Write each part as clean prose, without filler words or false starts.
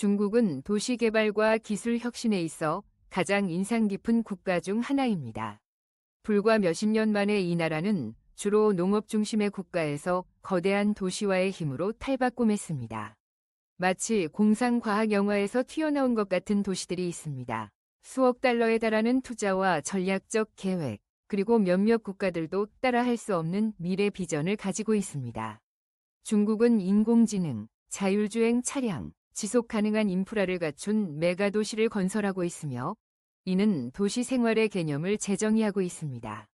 중국은 도시 개발과 기술 혁신에 있어 가장 인상 깊은 국가 중 하나입니다. 불과 몇십 년 만에 이 나라는 주로 농업 중심의 국가에서 거대한 도시화의 힘으로 탈바꿈했습니다. 마치 공상과학 영화에서 튀어나온 것 같은 도시들이 있습니다. 수억 달러에 달하는 투자와 전략적 계획, 그리고 몇몇 국가들도 따라할 수 없는 미래 비전을 가지고 있습니다. 중국은 인공지능, 자율주행 차량, 지속 가능한 인프라를 갖춘 메가도시를 건설하고 있으며 이는 도시 생활의 개념을 재정의하고 있습니다.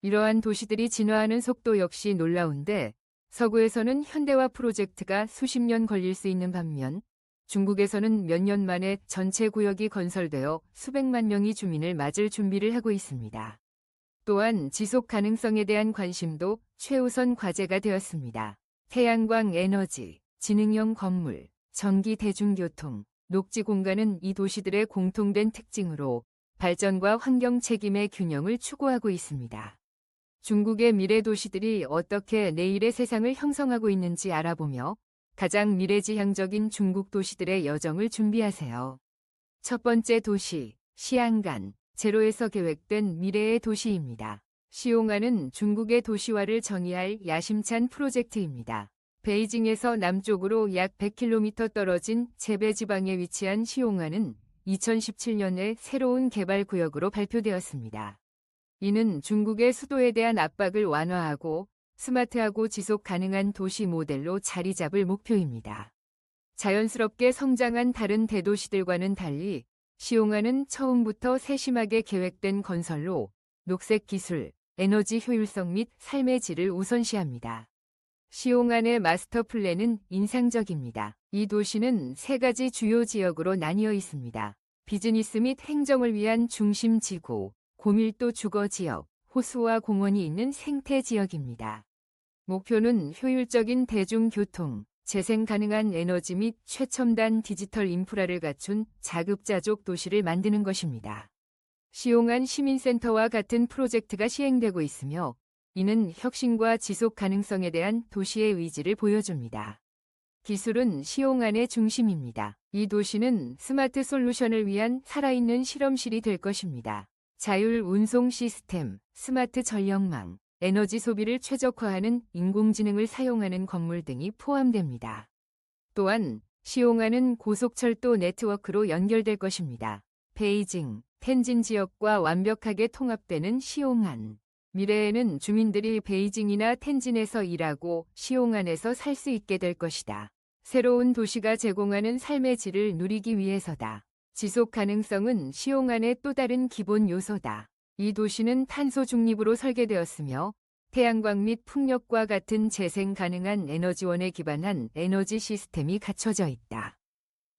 이러한 도시들이 진화하는 속도 역시 놀라운데 서구에서는 현대화 프로젝트가 수십 년 걸릴 수 있는 반면 중국에서는 몇 년 만에 전체 구역이 건설되어 수백만 명의 주민을 맞을 준비를 하고 있습니다. 또한 지속 가능성에 대한 관심도 최우선 과제가 되었습니다. 태양광 에너지, 지능형 건물, 전기 대중교통, 녹지 공간은 이 도시들의 공통된 특징으로 발전과 환경 책임의 균형을 추구하고 있습니다. 중국의 미래 도시들이 어떻게 내일의 세상을 형성하고 있는지 알아보며 가장 미래지향적인 중국 도시들의 여정을 준비하세요. 첫 번째 도시, 시안간, 제로에서 계획된 미래의 도시입니다. 시옹안은 중국의 도시화를 정의할 야심찬 프로젝트입니다. 베이징에서 남쪽으로 약 100km 떨어진 제베 지방에 위치한 시옹안은 2017년에 새로운 개발구역으로 발표되었습니다. 이는 중국의 수도에 대한 압박을 완화하고 스마트하고 지속 가능한 도시 모델로 자리 잡을 목표입니다. 자연스럽게 성장한 다른 대도시들과는 달리 시옹안은 처음부터 세심하게 계획된 건설로 녹색 기술, 에너지 효율성 및 삶의 질을 우선시합니다. 시옹안의 마스터 플랜은 인상적입니다. 이 도시는 세 가지 주요 지역으로 나뉘어 있습니다. 비즈니스 및 행정을 위한 중심 지구, 고밀도 주거 지역, 호수와 공원이 있는 생태 지역입니다. 목표는 효율적인 대중교통, 재생 가능한 에너지 및 최첨단 디지털 인프라를 갖춘 자급자족 도시를 만드는 것입니다. 시옹안 시민센터와 같은 프로젝트가 시행되고 있으며 이는 혁신과 지속 가능성에 대한 도시의 의지를 보여줍니다. 기술은 시옹안의 중심입니다. 이 도시는 스마트 솔루션을 위한 살아있는 실험실이 될 것입니다. 자율 운송 시스템, 스마트 전력망, 에너지 소비를 최적화하는 인공지능을 사용하는 건물 등이 포함됩니다. 또한 시옹안은 고속철도 네트워크로 연결될 것입니다. 베이징, 텐진 지역과 완벽하게 통합되는 시옹안. 미래에는 주민들이 베이징이나 텐진에서 일하고 시옹안에서 살 수 있게 될 것이다. 새로운 도시가 제공하는 삶의 질을 누리기 위해서다. 지속 가능성은 시옹안의 또 다른 기본 요소다. 이 도시는 탄소 중립으로 설계되었으며 태양광 및 풍력과 같은 재생 가능한 에너지원에 기반한 에너지 시스템이 갖춰져 있다.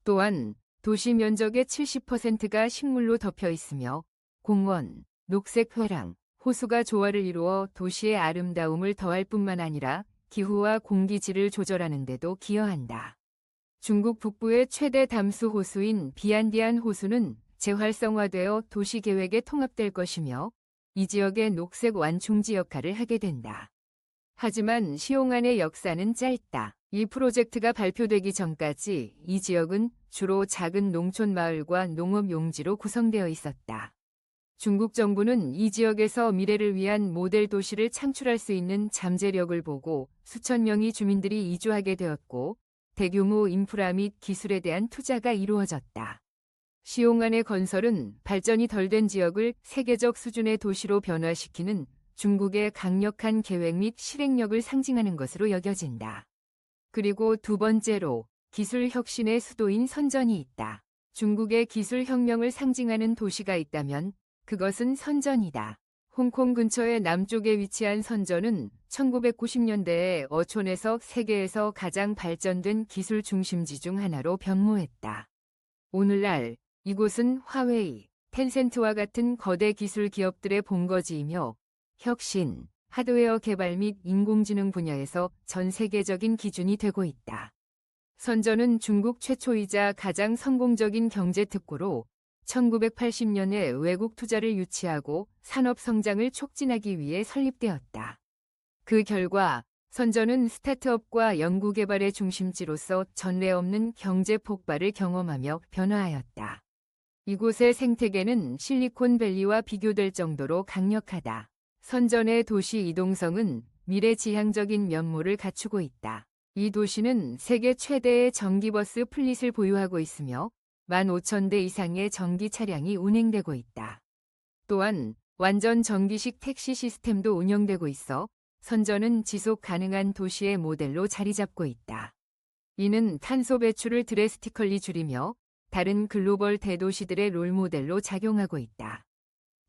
또한 도시 면적의 70%가 식물로 덮여 있으며 공원, 녹색 회랑, 호수가 조화를 이루어 도시의 아름다움을 더할 뿐만 아니라 기후와 공기질을 조절하는 데도 기여한다. 중국 북부의 최대 담수 호수인 비안디안 호수는 재활성화되어 도시계획에 통합될 것이며 이 지역의 녹색 완충지 역할을 하게 된다. 하지만 시옹안의 역사는 짧다. 이 프로젝트가 발표되기 전까지 이 지역은 주로 작은 농촌 마을과 농업 용지로 구성되어 있었다. 중국 정부는 이 지역에서 미래를 위한 모델 도시를 창출할 수 있는 잠재력을 보고 수천 명의 주민들이 이주하게 되었고 대규모 인프라 및 기술에 대한 투자가 이루어졌다. 시옹안의 건설은 발전이 덜 된 지역을 세계적 수준의 도시로 변화시키는 중국의 강력한 계획 및 실행력을 상징하는 것으로 여겨진다. 그리고 두 번째로 기술 혁신의 수도인 선전이 있다. 중국의 기술 혁명을 상징하는 도시가 있다면 그것은 선전이다. 홍콩 근처의 남쪽에 위치한 선전은 1990년대에 어촌에서 세계에서 가장 발전된 기술 중심지 중 하나로 변모했다. 오늘날 이곳은 화웨이, 텐센트와 같은 거대 기술 기업들의 본거지이며 혁신, 하드웨어 개발 및 인공지능 분야에서 전 세계적인 기준이 되고 있다. 선전은 중국 최초이자 가장 성공적인 경제 특구로 1980년에 외국 투자를 유치하고 산업 성장을 촉진하기 위해 설립되었다. 그 결과 선전은 스타트업과 연구개발의 중심지로서 전례 없는 경제 폭발을 경험하며 변화하였다. 이곳의 생태계는 실리콘밸리와 비교될 정도로 강력하다. 선전의 도시 이동성은 미래지향적인 면모를 갖추고 있다. 이 도시는 세계 최대의 전기버스 플릿을 보유하고 있으며 15,000대 이상의 전기 차량이 운행되고 있다. 또한 완전 전기식 택시 시스템도 운영되고 있어 선전은 지속 가능한 도시의 모델로 자리 잡고 있다. 이는 탄소 배출을 드래스티컬리 줄이며 다른 글로벌 대도시들의 롤모델로 작용하고 있다.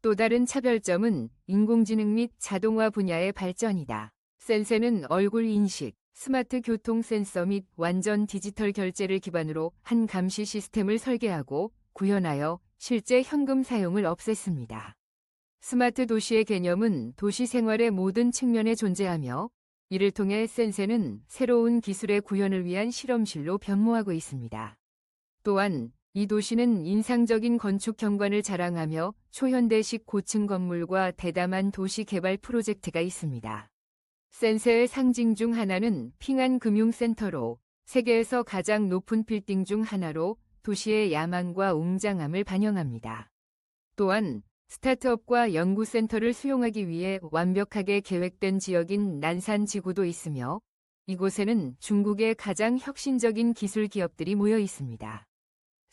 또 다른 차별점은 인공지능 및 자동화 분야의 발전이다. 센세는 얼굴 인식, 스마트 교통 센서 및 완전 디지털 결제를 기반으로 한 감시 시스템을 설계하고 구현하여 실제 현금 사용을 없앴습니다. 스마트 도시의 개념은 도시 생활의 모든 측면에 존재하며 이를 통해 센세는 새로운 기술의 구현을 위한 실험실로 변모하고 있습니다. 또한 이 도시는 인상적인 건축 경관을 자랑하며 초현대식 고층 건물과 대담한 도시 개발 프로젝트가 있습니다. 센세의 상징 중 하나는 핑안 금융센터로 세계에서 가장 높은 빌딩 중 하나로 도시의 야망과 웅장함을 반영합니다. 또한 스타트업과 연구센터를 수용하기 위해 완벽하게 계획된 지역인 난산 지구도 있으며 이곳에는 중국의 가장 혁신적인 기술 기업들이 모여 있습니다.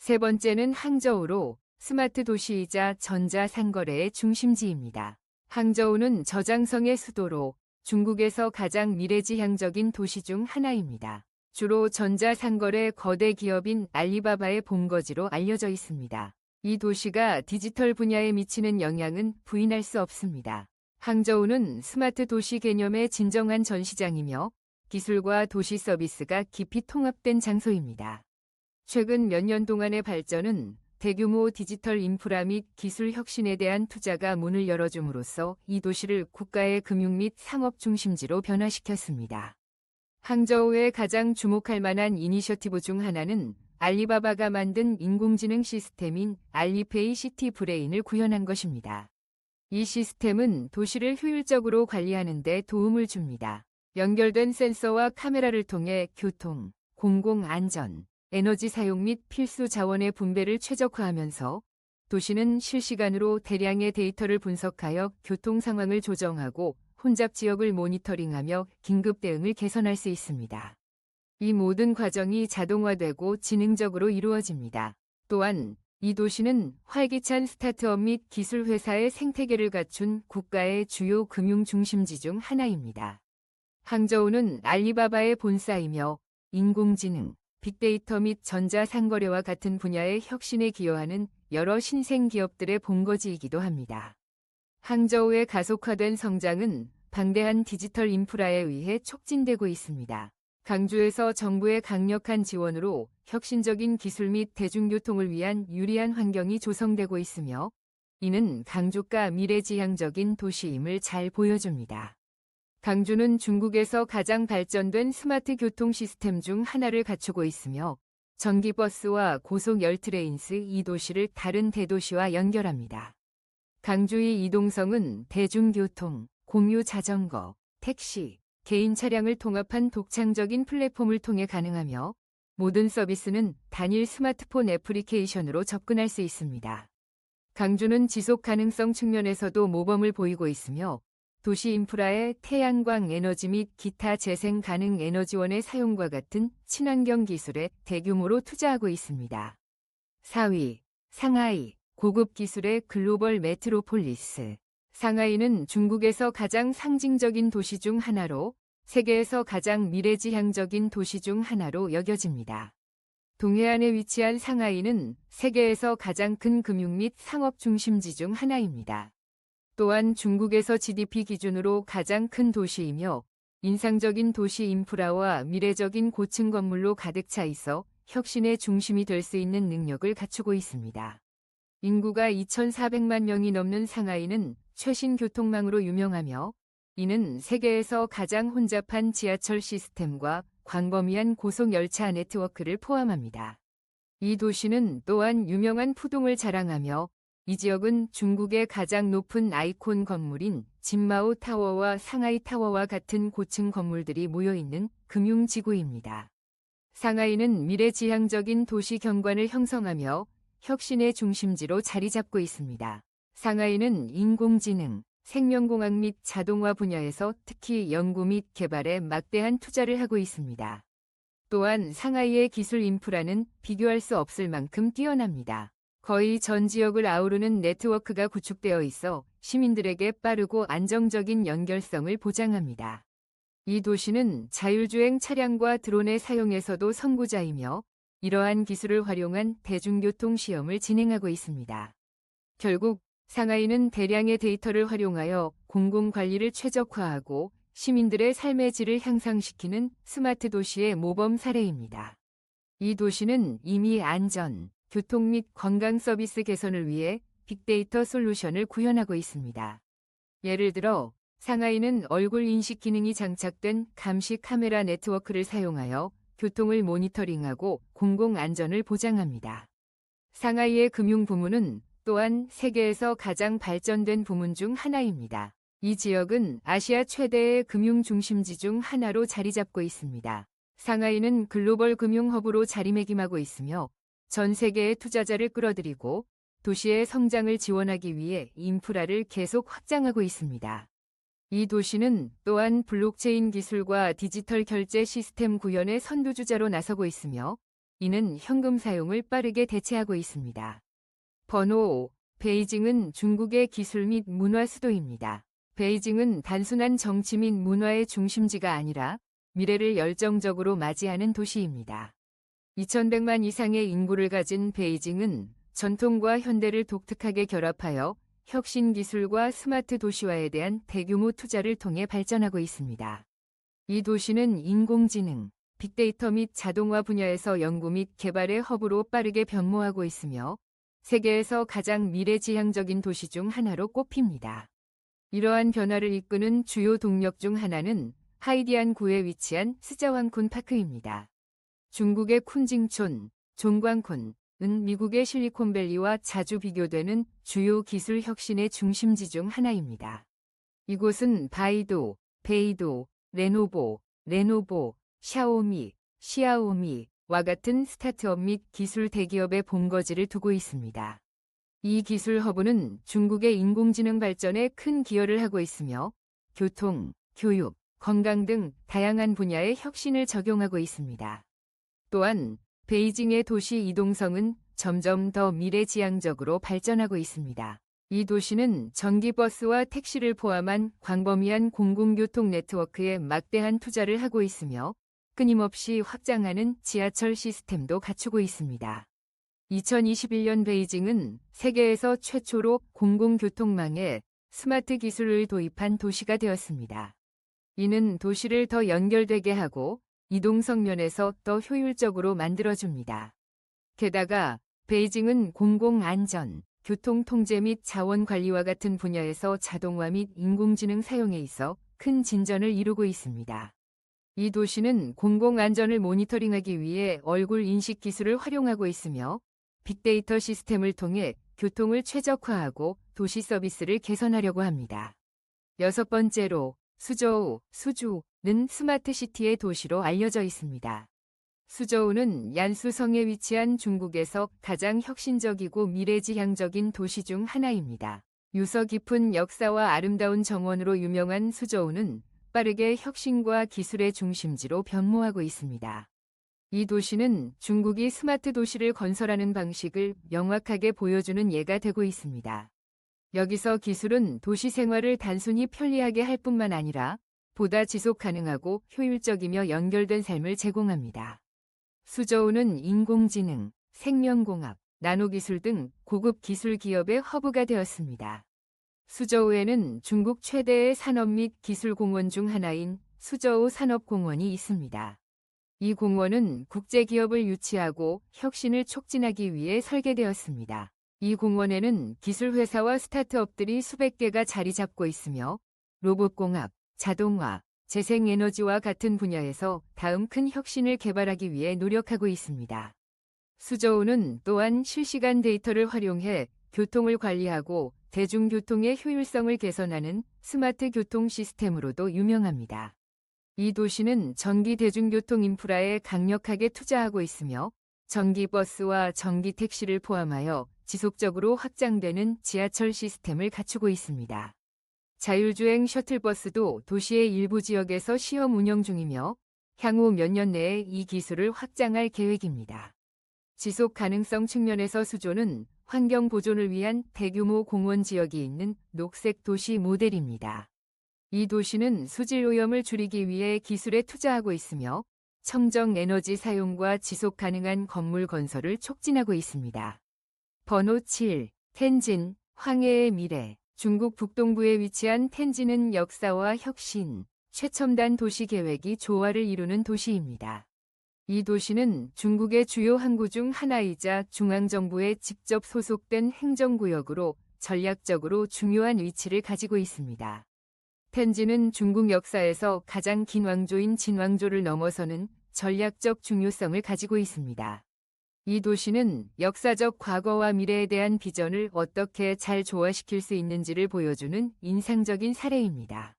세 번째는 항저우로 스마트 도시이자 전자상거래의 중심지입니다. 항저우는 저장성의 수도로 중국에서 가장 미래지향적인 도시 중 하나입니다. 주로 전자상거래 거대 기업인 알리바바의 본거지로 알려져 있습니다. 이 도시가 디지털 분야에 미치는 영향은 부인할 수 없습니다. 항저우는 스마트 도시 개념의 진정한 전시장이며 기술과 도시 서비스가 깊이 통합된 장소입니다. 최근 몇 년 동안의 발전은 대규모 디지털 인프라 및 기술 혁신에 대한 투자가 문을 열어줌으로써 이 도시를 국가의 금융 및 상업 중심지로 변화시켰습니다. 항저우의 가장 주목할 만한 이니셔티브 중 하나는 알리바바가 만든 인공지능 시스템인 알리페이 시티 브레인을 구현한 것입니다. 이 시스템은 도시를 효율적으로 관리하는 데 도움을 줍니다. 연결된 센서와 카메라를 통해 교통, 공공안전, 에너지 사용 및 필수 자원의 분배를 최적화하면서 도시는 실시간으로 대량의 데이터를 분석하여 교통 상황을 조정하고 혼잡 지역을 모니터링하며 긴급 대응을 개선할 수 있습니다. 이 모든 과정이 자동화되고 지능적으로 이루어집니다. 또한 이 도시는 활기찬 스타트업 및 기술 회사의 생태계를 갖춘 국가의 주요 금융 중심지 중 하나입니다. 항저우는 알리바바의 본사이며 인공지능, 빅데이터 및 전자상거래와 같은 분야의 혁신에 기여하는 여러 신생 기업들의 본거지이기도 합니다. 항저우의 가속화된 성장은 방대한 디지털 인프라에 의해 촉진되고 있습니다. 강주에서 정부의 강력한 지원으로 혁신적인 기술 및 대중교통을 위한 유리한 환경이 조성되고 있으며 이는 강주가 미래지향적인 도시임을 잘 보여줍니다. 강주는 중국에서 가장 발전된 스마트 교통 시스템 중 하나를 갖추고 있으며 전기버스와 고속 열트레인스 이 도시를 다른 대도시와 연결합니다. 강주의 이동성은 대중교통, 공유 자전거, 택시, 개인 차량을 통합한 독창적인 플랫폼을 통해 가능하며 모든 서비스는 단일 스마트폰 애플리케이션으로 접근할 수 있습니다. 강주는 지속 가능성 측면에서도 모범을 보이고 있으며 도시 인프라의 태양광 에너지 및 기타 재생 가능 에너지원의 사용과 같은 친환경 기술에 대규모로 투자하고 있습니다. 4위, 상하이, 고급 기술의 글로벌 메트로폴리스. 상하이는 중국에서 가장 상징적인 도시 중 하나로 세계에서 가장 미래지향적인 도시 중 하나로 여겨집니다. 동해안에 위치한 상하이는 세계에서 가장 큰 금융 및 상업 중심지 중 하나입니다. 또한 중국에서 GDP 기준으로 가장 큰 도시이며 인상적인 도시 인프라와 미래적인 고층 건물로 가득 차 있어 혁신의 중심이 될 수 있는 능력을 갖추고 있습니다. 인구가 2,400만 명이 넘는 상하이는 최신 교통망으로 유명하며 이는 세계에서 가장 혼잡한 지하철 시스템과 광범위한 고속열차 네트워크를 포함합니다. 이 도시는 또한 유명한 푸동을 자랑하며 이 지역은 중국의 가장 높은 아이콘 건물인 진마오 타워와 상하이 타워와 같은 고층 건물들이 모여있는 금융지구입니다. 상하이는 미래지향적인 도시 경관을 형성하며 혁신의 중심지로 자리 잡고 있습니다. 상하이는 인공지능, 생명공학 및 자동화 분야에서 특히 연구 및 개발에 막대한 투자를 하고 있습니다. 또한 상하이의 기술 인프라는 비교할 수 없을 만큼 뛰어납니다. 거의 전 지역을 아우르는 네트워크가 구축되어 있어 시민들에게 빠르고 안정적인 연결성을 보장합니다. 이 도시는 자율주행 차량과 드론의 사용에서도 선구자이며 이러한 기술을 활용한 대중교통 시험을 진행하고 있습니다. 결국 상하이는 대량의 데이터를 활용하여 공공관리를 최적화하고 시민들의 삶의 질을 향상시키는 스마트 도시의 모범 사례입니다. 이 도시는 이미 안전, 교통 및 건강 서비스 개선을 위해 빅데이터 솔루션을 구현하고 있습니다. 예를 들어 상하이는 얼굴 인식 기능이 장착된 감시 카메라 네트워크를 사용하여 교통을 모니터링하고 공공 안전을 보장합니다. 상하이의 금융 부문은 또한 세계에서 가장 발전된 부문 중 하나입니다. 이 지역은 아시아 최대의 금융 중심지 중 하나로 자리 잡고 있습니다. 상하이는 글로벌 금융 허브로 자리매김하고 있으며 전 세계의 투자자를 끌어들이고 도시의 성장을 지원하기 위해 인프라를 계속 확장하고 있습니다. 이 도시는 또한 블록체인 기술과 디지털 결제 시스템 구현의 선두주자로 나서고 있으며 이는 현금 사용을 빠르게 대체하고 있습니다. 번호 5. 베이징은 중국의 기술 및 문화 수도입니다. 베이징은 단순한 정치 및 문화의 중심지가 아니라 미래를 열정적으로 맞이하는 도시입니다. 2100만 이상의 인구를 가진 베이징은 전통과 현대를 독특하게 결합하여 혁신 기술과 스마트 도시화에 대한 대규모 투자를 통해 발전하고 있습니다. 이 도시는 인공지능, 빅데이터 및 자동화 분야에서 연구 및 개발의 허브로 빠르게 변모하고 있으며 세계에서 가장 미래지향적인 도시 중 하나로 꼽힙니다. 이러한 변화를 이끄는 주요 동력 중 하나는 하이디안구에 위치한 스자왕쿤 파크입니다. 중국의 쿤징촌, 종광쿤은 미국의 실리콘밸리와 자주 비교되는 주요 기술 혁신의 중심지 중 하나입니다. 이곳은 바이두, 베이두, 레노보, 샤오미와 같은 스타트업 및 기술 대기업의 본거지를 두고 있습니다. 이 기술 허브는 중국의 인공지능 발전에 큰 기여를 하고 있으며 교통, 교육, 건강 등 다양한 분야의 혁신을 적용하고 있습니다. 또한 베이징의 도시 이동성은 점점 더 미래지향적으로 발전하고 있습니다. 이 도시는 전기버스와 택시를 포함한 광범위한 공공교통 네트워크에 막대한 투자를 하고 있으며 끊임없이 확장하는 지하철 시스템도 갖추고 있습니다. 2021년 베이징은 세계에서 최초로 공공교통망에 스마트 기술을 도입한 도시가 되었습니다. 이는 도시를 더 연결되게 하고 이동성 면에서 더 효율적으로 만들어줍니다. 게다가 베이징은 공공안전, 교통통제 및 자원관리와 같은 분야에서 자동화 및 인공지능 사용에 있어 큰 진전을 이루고 있습니다. 이 도시는 공공안전을 모니터링하기 위해 얼굴 인식 기술을 활용하고 있으며 빅데이터 시스템을 통해 교통을 최적화하고 도시 서비스를 개선하려고 합니다. 6번째로 수저우는 스마트시티의 도시로 알려져 있습니다. 수저우는 얀수성에 위치한 중국에서 가장 혁신적이고 미래지향적인 도시 중 하나입니다. 유서 깊은 역사와 아름다운 정원으로 유명한 수저우는 빠르게 혁신과 기술의 중심지로 변모하고 있습니다. 이 도시는 중국이 스마트 도시를 건설하는 방식을 명확하게 보여주는 예가 되고 있습니다. 여기서 기술은 도시 생활을 단순히 편리하게 할 뿐만 아니라 보다 지속 가능하고 효율적이며 연결된 삶을 제공합니다. 수저우는 인공지능, 생명공학, 나노기술 등 고급 기술 기업의 허브가 되었습니다. 수저우에는 중국 최대의 산업 및 기술 공원 중 하나인 수저우 산업공원이 있습니다. 이 공원은 국제기업을 유치하고 혁신을 촉진하기 위해 설계되었습니다. 이 공원에는 기술회사와 스타트업들이 수백 개가 자리 잡고 있으며 로봇공학, 자동화, 재생에너지와 같은 분야에서 다음 큰 혁신을 개발하기 위해 노력하고 있습니다. 수저우는 또한 실시간 데이터를 활용해 교통을 관리하고 대중교통의 효율성을 개선하는 스마트 교통 시스템으로도 유명합니다. 이 도시는 전기 대중교통 인프라에 강력하게 투자하고 있으며 전기버스와 전기택시를 포함하여 지속적으로 확장되는 지하철 시스템을 갖추고 있습니다. 자율주행 셔틀버스도 도시의 일부 지역에서 시험 운영 중이며 향후 몇 년 내에 이 기술을 확장할 계획입니다. 지속 가능성 측면에서 수조는 환경 보존을 위한 대규모 공원 지역이 있는 녹색 도시 모델입니다. 이 도시는 수질 오염을 줄이기 위해 기술에 투자하고 있으며 청정 에너지 사용과 지속 가능한 건물 건설을 촉진하고 있습니다. 번호 7. 텐진, 황해의 미래. 중국 북동부에 위치한 텐진은 역사와 혁신, 최첨단 도시 계획이 조화를 이루는 도시입니다. 이 도시는 중국의 주요 항구 중 하나이자 중앙정부에 직접 소속된 행정구역으로 전략적으로 중요한 위치를 가지고 있습니다. 텐진은 중국 역사에서 가장 긴 왕조인 진왕조를 넘어서는 전략적 중요성을 가지고 있습니다. 이 도시는 역사적 과거와 미래에 대한 비전을 어떻게 잘 조화시킬 수 있는지를 보여주는 인상적인 사례입니다.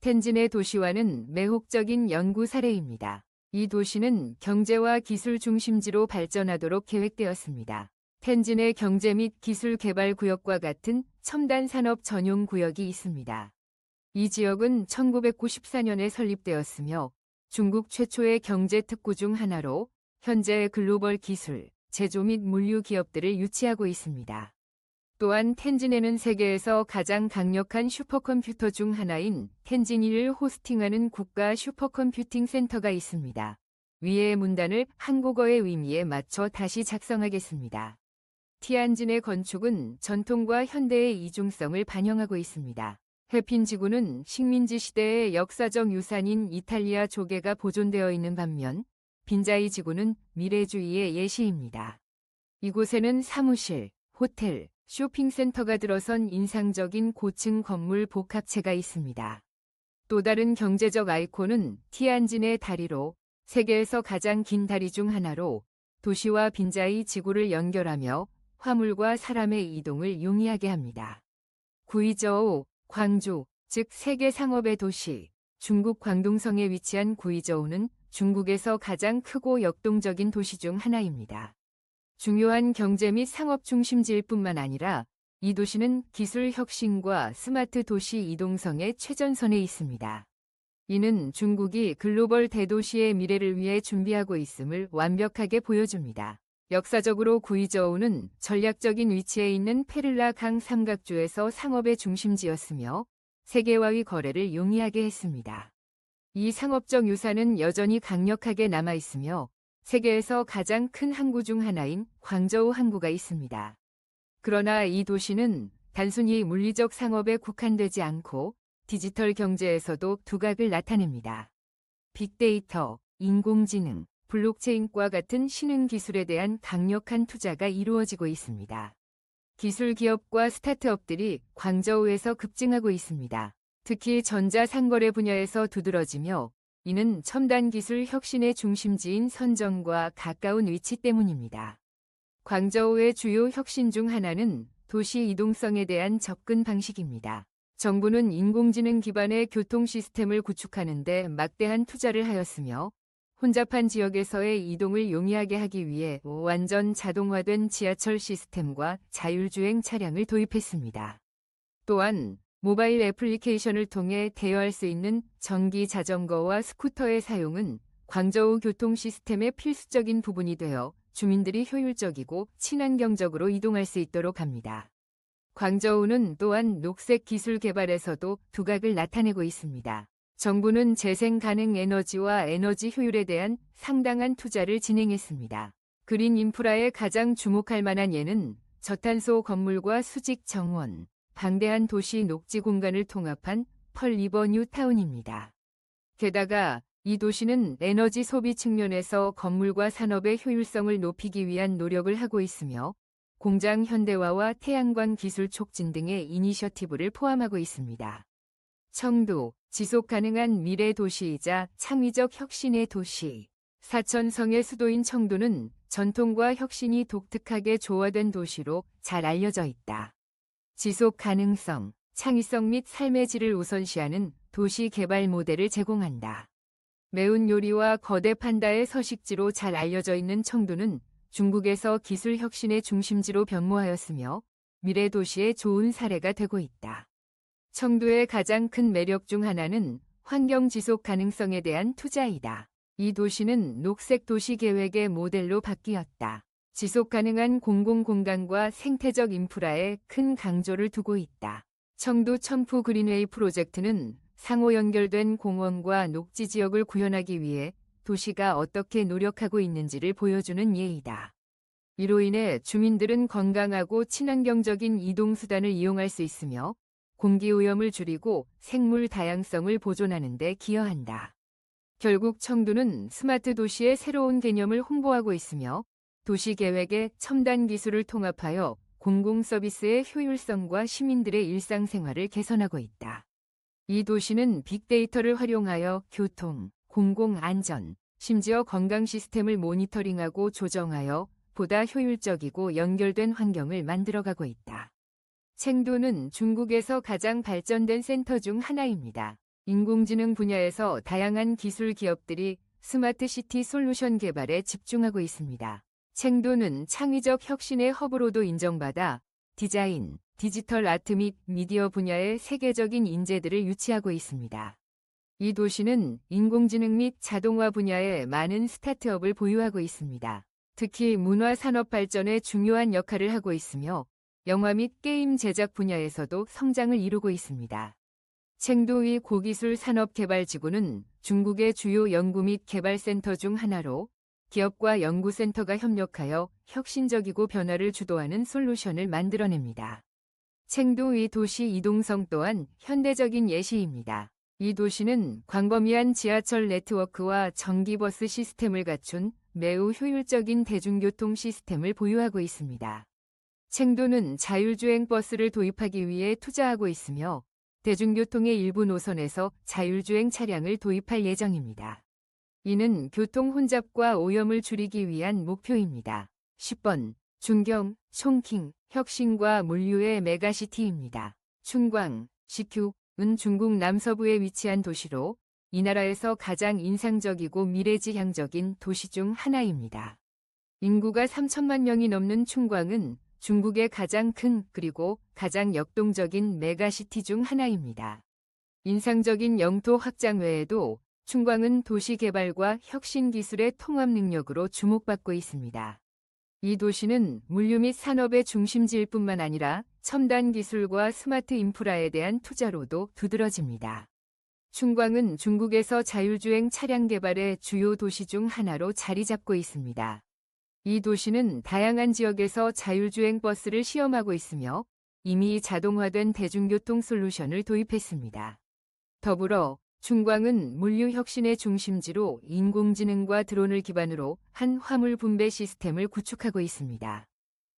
텐진의 도시화는 매혹적인 연구 사례입니다. 이 도시는 경제와 기술 중심지로 발전하도록 계획되었습니다. 텐진의 경제 및 기술 개발 구역과 같은 첨단 산업 전용 구역이 있습니다. 이 지역은 1994년에 설립되었으며 중국 최초의 경제 특구 중 하나로 현재 글로벌 기술, 제조 및 물류 기업들을 유치하고 있습니다. 또한 텐진에는 세계에서 가장 강력한 슈퍼컴퓨터 중 하나인 텐진1을 호스팅하는 국가 슈퍼컴퓨팅 센터가 있습니다. 위의 문단을 한국어의 의미에 맞춰 다시 작성하겠습니다. 티안진의 건축은 전통과 현대의 이중성을 반영하고 있습니다. 해핀 지구는 식민지 시대의 역사적 유산인 이탈리아 조개가 보존되어 있는 반면 빈자이 지구는 미래주의의 예시입니다. 이곳에는 사무실, 호텔, 쇼핑센터가 들어선 인상적인 고층 건물 복합체가 있습니다. 또 다른 경제적 아이콘은 티안진의 다리로 세계에서 가장 긴 다리 중 하나로 도시와 빈자이 지구를 연결하며 화물과 사람의 이동을 용이하게 합니다. 구이저우, 광주, 즉 세계 상업의 도시, 중국 광동성에 위치한 구이저우는 중국에서 가장 크고 역동적인 도시 중 하나입니다. 중요한 경제 및 상업 중심지일 뿐만 아니라 이 도시는 기술 혁신과 스마트 도시 이동성의 최전선에 있습니다. 이는 중국이 글로벌 대도시의 미래를 위해 준비하고 있음을 완벽하게 보여줍니다. 역사적으로 구이저우는 전략적인 위치에 있는 페를라 강 삼각주에서 상업의 중심지였으며 세계와의 거래를 용이하게 했습니다. 이 상업적 유산은 여전히 강력하게 남아있으며 세계에서 가장 큰 항구 중 하나인 광저우 항구가 있습니다. 그러나 이 도시는 단순히 물리적 상업에 국한되지 않고 디지털 경제에서도 두각을 나타냅니다. 빅데이터, 인공지능, 블록체인과 같은 신흥 기술에 대한 강력한 투자가 이루어지고 있습니다. 기술 기업과 스타트업들이 광저우에서 급증하고 있습니다. 특히 전자상거래 분야에서 두드러지며 이는 첨단 기술 혁신의 중심지인 선정과 가까운 위치 때문입니다. 광저우의 주요 혁신 중 하나는 도시 이동성에 대한 접근 방식입니다. 정부는 인공지능 기반의 교통 시스템을 구축하는 데 막대한 투자를 하였으며 혼잡한 지역에서의 이동을 용이하게 하기 위해 완전 자동화된 지하철 시스템과 자율주행 차량을 도입했습니다. 또한 모바일 애플리케이션을 통해 대여할 수 있는 전기 자전거와 스쿠터의 사용은 광저우 교통 시스템의 필수적인 부분이 되어 주민들이 효율적이고 친환경적으로 이동할 수 있도록 합니다. 광저우는 또한 녹색 기술 개발에서도 두각을 나타내고 있습니다. 정부는 재생 가능 에너지와 에너지 효율에 대한 상당한 투자를 진행했습니다. 그린 인프라에 가장 주목할 만한 예는 저탄소 건물과 수직 정원, 방대한 도시 녹지 공간을 통합한 펄 리버 뉴 타운입니다. 게다가 이 도시는 에너지 소비 측면에서 건물과 산업의 효율성을 높이기 위한 노력을 하고 있으며 공장 현대화와 태양광 기술 촉진 등의 이니셔티브를 포함하고 있습니다. 청도, 지속 가능한 미래 도시이자 창의적 혁신의 도시. 사천성의 수도인 청도는 전통과 혁신이 독특하게 조화된 도시로 잘 알려져 있다. 지속 가능성, 창의성 및 삶의 질을 우선시하는 도시 개발 모델을 제공한다. 매운 요리와 거대 판다의 서식지로 잘 알려져 있는 청두는 중국에서 기술 혁신의 중심지로 변모하였으며 미래 도시의 좋은 사례가 되고 있다. 청두의 가장 큰 매력 중 하나는 환경 지속 가능성에 대한 투자이다. 이 도시는 녹색 도시 계획의 모델로 바뀌었다. 지속 가능한 공공공간과 생태적 인프라에 큰 강조를 두고 있다. 청두 첨프 그린웨이 프로젝트는 상호 연결된 공원과 녹지 지역을 구현하기 위해 도시가 어떻게 노력하고 있는지를 보여주는 예이다. 이로 인해 주민들은 건강하고 친환경적인 이동수단을 이용할 수 있으며 공기오염을 줄이고 생물 다양성을 보존하는 데 기여한다. 결국 청두는 스마트 도시의 새로운 개념을 홍보하고 있으며 도시계획에 첨단 기술을 통합하여 공공서비스의 효율성과 시민들의 일상생활을 개선하고 있다. 이 도시는 빅데이터를 활용하여 교통, 공공안전, 심지어 건강 시스템을 모니터링하고 조정하여 보다 효율적이고 연결된 환경을 만들어가고 있다. 청두는 중국에서 가장 발전된 센터 중 하나입니다. 인공지능 분야에서 다양한 기술 기업들이 스마트 시티 솔루션 개발에 집중하고 있습니다. 청두는 창의적 혁신의 허브로도 인정받아 디자인, 디지털 아트 및 미디어 분야의 세계적인 인재들을 유치하고 있습니다. 이 도시는 인공지능 및 자동화 분야에 많은 스타트업을 보유하고 있습니다. 특히 문화 산업 발전에 중요한 역할을 하고 있으며 영화 및 게임 제작 분야에서도 성장을 이루고 있습니다. 청두의 고기술 산업개발지구는 중국의 주요 연구 및 개발센터 중 하나로 기업과 연구센터가 협력하여 혁신적이고 변화를 주도하는 솔루션을 만들어냅니다. 청두의 도시 이동성 또한 현대적인 예시입니다. 이 도시는 광범위한 지하철 네트워크와 전기버스 시스템을 갖춘 매우 효율적인 대중교통 시스템을 보유하고 있습니다. 청두는 자율주행 버스를 도입하기 위해 투자하고 있으며 대중교통의 일부 노선에서 자율주행 차량을 도입할 예정입니다. 이는 교통 혼잡과 오염을 줄이기 위한 목표입니다. 10번 중경, 총킹, 혁신과 물류의 메가시티입니다. 춘광, 시큐은 중국 남서부에 위치한 도시로 이 나라에서 가장 인상적이고 미래지향적인 도시 중 하나입니다. 인구가 3천만 명이 넘는 춘광은 중국의 가장 큰 그리고 가장 역동적인 메가시티 중 하나입니다. 인상적인 영토 확장 외에도 춘광은 도시 개발과 혁신 기술의 통합 능력으로 주목받고 있습니다. 이 도시는 물류 및 산업의 중심지일 뿐만 아니라 첨단 기술과 스마트 인프라에 대한 투자로도 두드러집니다. 춘광은 중국에서 자율주행 차량 개발의 주요 도시 중 하나로 자리 잡고 있습니다. 이 도시는 다양한 지역에서 자율주행 버스를 시험하고 있으며 이미 자동화된 대중교통 솔루션을 도입했습니다. 더불어 춘광은 물류 혁신의 중심지로 인공지능과 드론을 기반으로 한 화물 분배 시스템을 구축하고 있습니다.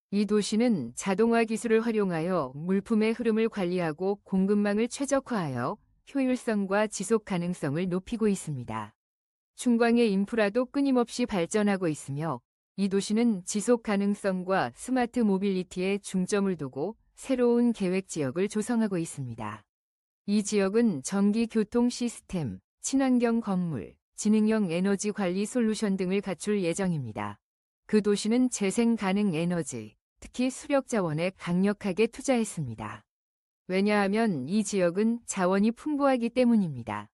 이 도시는 자동화 기술을 활용하여 물품의 흐름을 관리하고 공급망을 최적화하여 효율성과 지속 가능성을 높이고 있습니다. 춘광의 인프라도 끊임없이 발전하고 있으며 이 도시는 지속 가능성과 스마트 모빌리티에 중점을 두고 새로운 계획 지역을 조성하고 있습니다. 이 지역은 전기 교통 시스템, 친환경 건물, 지능형 에너지 관리 솔루션 등을 갖출 예정입니다. 그 도시는 재생 가능 에너지, 특히 수력 자원에 강력하게 투자했습니다. 왜냐하면 이 지역은 자원이 풍부하기 때문입니다.